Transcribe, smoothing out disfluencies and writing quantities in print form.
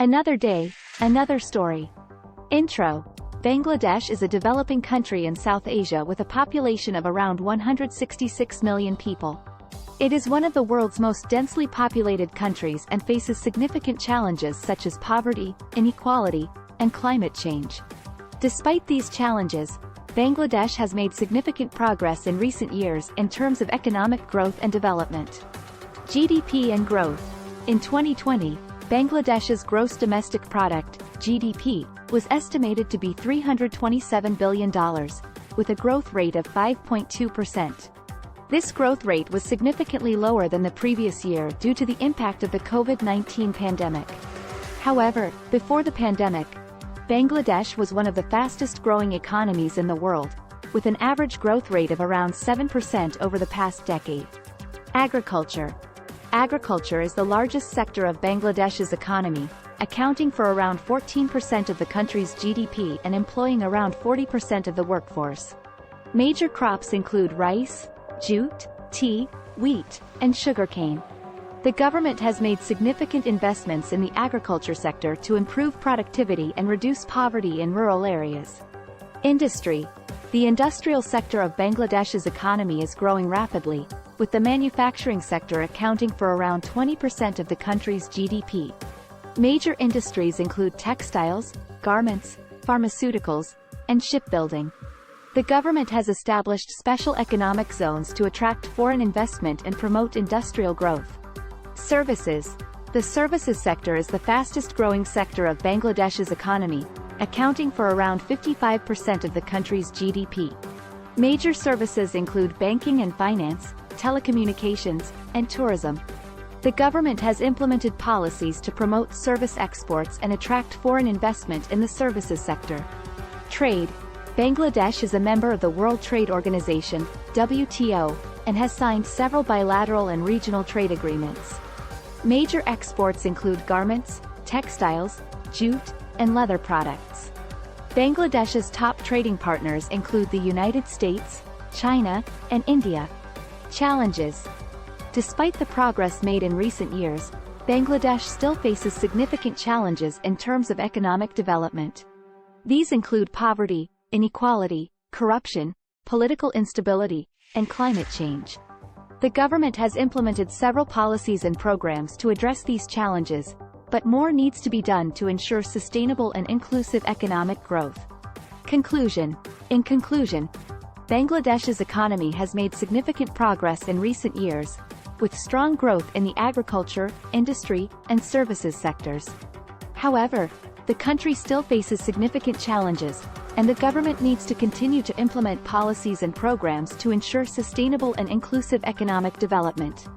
Another day, another story. Intro. Bangladesh is a developing country in South Asia with a population of around 166 million people. It is one of the world's most densely populated countries and faces significant challenges such as poverty, inequality, and climate change. Despite these challenges, Bangladesh has made significant progress in recent years in terms of economic growth and development. GDP and growth. In 2020, Bangladesh's gross domestic product, GDP, was estimated to be $327 billion, with a growth rate of 5.2%. This growth rate was significantly lower than the previous year due to the impact of the COVID-19 pandemic. However, before the pandemic, Bangladesh was one of the fastest-growing economies in the world, with an average growth rate of around 7% over the past decade. Agriculture. Agriculture is the largest sector of Bangladesh's economy, accounting for around 14% of the country's GDP and employing around 40% of the workforce. Major crops include rice, jute, tea, wheat, and sugarcane. The government has made significant investments in the agriculture sector to improve productivity and reduce poverty in rural areas. Industry. The industrial sector of Bangladesh's economy is growing rapidly, with the manufacturing sector accounting for around 20% of the country's GDP. Major industries include textiles, garments, pharmaceuticals, and shipbuilding. The government has established special economic zones to attract foreign investment and promote industrial growth. Services. The services sector is the fastest-growing sector of Bangladesh's economy, accounting for around 55% of the country's GDP. Major services include banking and finance, telecommunications, and tourism. The government has implemented policies to promote service exports and attract foreign investment in the services sector. Trade. Bangladesh is a member of the World Trade Organization, WTO, and has signed several bilateral and regional trade agreements. Major exports include garments, textiles, jute, and leather products. Bangladesh's top trading partners include the United States, China, and India. Challenges. Despite the progress made in recent years, Bangladesh still faces significant challenges in terms of economic development. These include poverty, inequality, corruption, political instability, and climate change. The government has implemented several policies and programs to address these challenges, but more needs to be done to ensure sustainable and inclusive economic growth. Conclusion. In conclusion, Bangladesh's economy has made significant progress in recent years, with strong growth in the agriculture, industry, and services sectors. However, the country still faces significant challenges, and the government needs to continue to implement policies and programs to ensure sustainable and inclusive economic development.